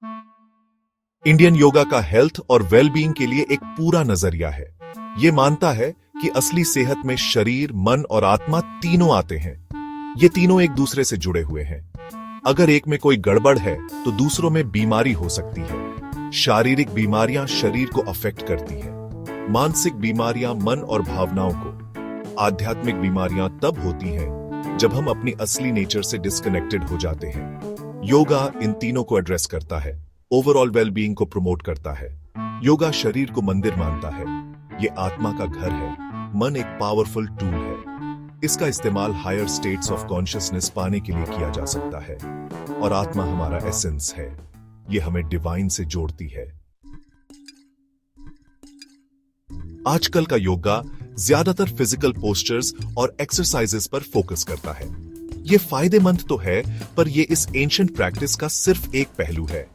Indian yoga का health और wellbeing के लिए एक पूरा नजरिया है। ये मानता है कि असली सेहत में शरीर, मन और आत्मा तीनों आते हैं। ये तीनों एक दूसरे से जुड़े हुए हैं। अगर एक में कोई गड़बड़ है तो दूसरों में बीमारी हो सकती है। शारीरिक बीमारियां शरीर को अफेक्ट करती हैं, मानसिक बीमारियां मन और भावनाओं को, आध्यात्मिक बीमारियां तब होती हैं जब हम अपनी असली नेचर से डिस्कनेक्टेड हो जाते हैं। योगा इन तीनों को एड्रेस करता है, ओवरऑल वेलबींग को प्रमोट करता है। योगा शरीर को मंदिर मानता है, ये आत्मा का घर है। मन एक पावरफुल टूल है, इसका इस्तेमाल हायर स्टेट्स ऑफ कॉन्शियसनेस पाने के लिए किया जा सकता है। और आत्मा हमारा एसेंस है, ये हमें डिवाइन से जोड़ती है। आजकल का योगा ज्यादातर फिजिकल पोस्चर्स और एक्सरसाइजेस पर फोकस करता है। ये फायदेमंद तो है, पर ये इस एंशिएंट प्रैक्टिस का सिर्फ एक पहलू है।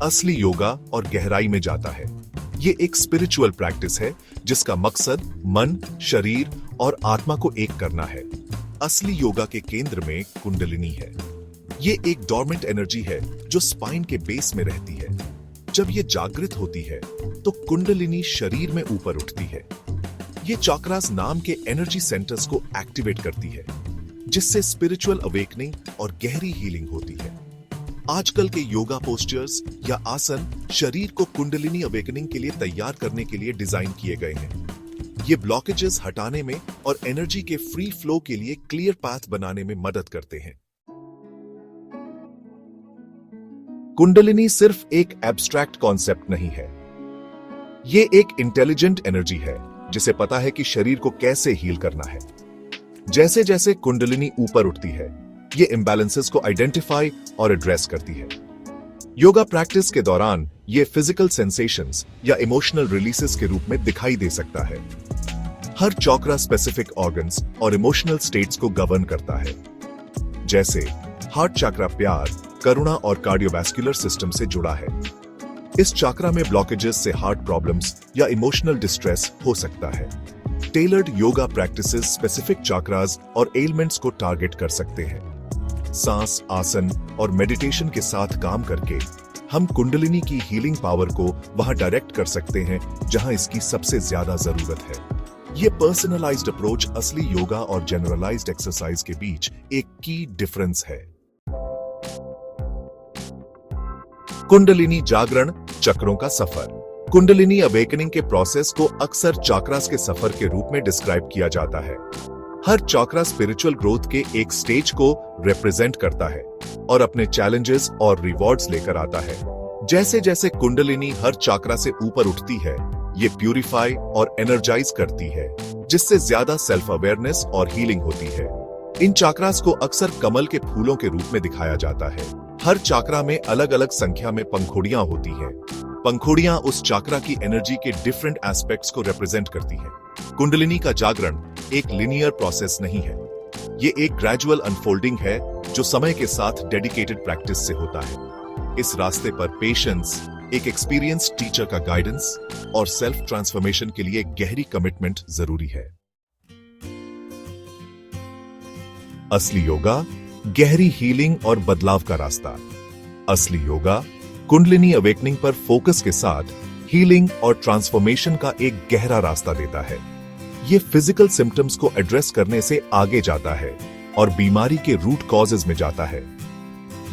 असली योगा और गहराई में जाता है। ये एक स्पिरिचुअल प्रैक्टिस है जिसका मकसद मन, शरीर और आत्मा को एक करना है। असली योगा के केंद्र में कुंडलिनी है। ये एक डॉर्मेंट एनर्जी है जो स्पाइन के बेस में रहती है। जब ये जागृत होती है तो कुंडलिनी शरीर में ऊपर उठती है। ये चक्रास नाम के एनर्जी सेंटर्स को एक्टिवेट करती है, जिससे स्पिरिचुअल अवेकनिंग और गहरी हीलिंग होती है। आजकल के योगा पोस्चर्स या आसन शरीर को कुंडलिनी अवेकनिंग के लिए तैयार करने के लिए डिजाइन किए गए हैं। ये ब्लॉकेजेस हटाने में और एनर्जी के फ्री फ्लो के लिए क्लियर पाथ बनाने में मदद करते हैं। कुंडलिनी सिर्फ एक एब्स्ट्रैक्ट कॉन्सेप्ट नहीं है, ये एक इंटेलिजेंट एनर्जी है जिसे पता है कि शरीर को कैसे हील करना है। जैसे जैसे कुंडलिनी ऊपर उठती है, ये इम्बैलेंसेस को आइडेंटिफाई और एड्रेस करती है। योगा प्रैक्टिस के दौरान ये फिजिकल सेंसेशंस या इमोशनल रिलीजेस के रूप में दिखाई दे सकता है। हर चक्रा स्पेसिफिक ऑर्गन्स और इमोशनल स्टेट्स को गवर्न करता है। जैसे हार्ट चक्रा प्यार, करुणा और कार्डियोवैस्कुलर सिस्टम से जुड़ा है। इस चक्रा में ब्लॉकेजेस से हार्ट प्रॉब्लम्स या इमोशनल डिस्ट्रेस हो सकता है। Tailored yoga practices specific chakras और एलिमेंट्स को टारगेट कर सकते हैं। सांस, आसन और मेडिटेशन के साथ काम करके हम कुंडलिनी की हीलिंग पावर को वहां डायरेक्ट कर सकते हैं जहां इसकी सबसे ज्यादा जरूरत है। यह पर्सनलाइज्ड अप्रोच असली योगा और जनरलाइज्ड एक्सरसाइज के बीच एक की डिफरेंस है। कुंडलिनी जागरण चक्रों का सफर। कुंडलिनी अवेकनिंग के प्रोसेस को अक्सर चक्रास के सफर के रूप में डिस्क्राइब किया जाता है। हर चक्रा स्पिरिचुअल ग्रोथ के एक स्टेज को रिप्रेजेंट करता है और अपने चैलेंजेस और रिवॉर्ड्स लेकर आता है। जैसे जैसे कुंडलिनी हर चक्रा से ऊपर उठती है, ये प्यूरिफाई और एनर्जाइज करती है, जिससे ज्यादा सेल्फ अवेयरनेस और हीलिंग होती है। इन चक्रास को अक्सर कमल के फूलों के रूप में दिखाया जाता है। हर चक्रा में अलग अलग संख्या में पंखुड़ियां होती हैं। पंखुड़ियां उस चक्रा की एनर्जी के डिफरेंट एस्पेक्ट्स को रिप्रेजेंट करती हैं। कुंडलिनी का जागरण एक लिनियर प्रोसेस नहीं है, ये एक ग्रेजुअल अनफोल्डिंग है जो समय के साथ डेडिकेटेड प्रैक्टिस से होता है। इस रास्ते पर पेशेंस, एक एक्सपीरियंस्ड टीचर का गाइडेंस और सेल्फ ट्रांसफॉर्मेशन के लिए गहरी कमिटमेंट जरूरी है। असली योगा गहरी हीलिंग और बदलाव का रास्ता। असली योगा कुंडलिनी अवेकनिंग पर फोकस के साथ हीलिंग और ट्रांसफॉर्मेशन का एक गहरा रास्ता देता है। ये फिजिकल सिम्टम्स को एड्रेस करने से आगे जाता है और बीमारी के रूट कॉजेज में जाता है।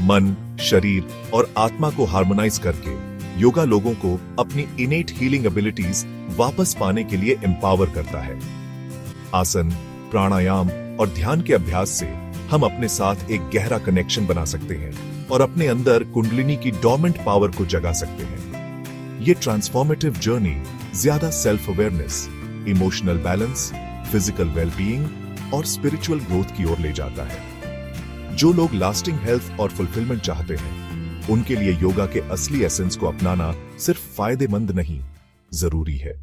मन, शरीर और आत्मा को हार्मोनाइज करके योगा लोगों को अपनी इनेट हीलिंग एबिलिटीज वापस पाने के लिए एम्पावर करता है। आसन, प्राणायाम और ध्यान के अभ्यास से हम अपने साथ एक गहरा कनेक्शन बना सकते हैं और अपने अंदर कुंडलिनी की डोर्मेंट पावर को जगा सकते हैं। ये ट्रांसफॉर्मेटिव जर्नी ज्यादा self awareness, emotional balance, physical wellbeing और स्पिरिचुअल ग्रोथ की ओर ले जाता है। जो लोग लास्टिंग हेल्थ और फुलफिलमेंट चाहते हैं, उनके लिए योगा के असली एसेंस को अपनाना सिर्फ फायदेमंद नहीं, जरूरी है।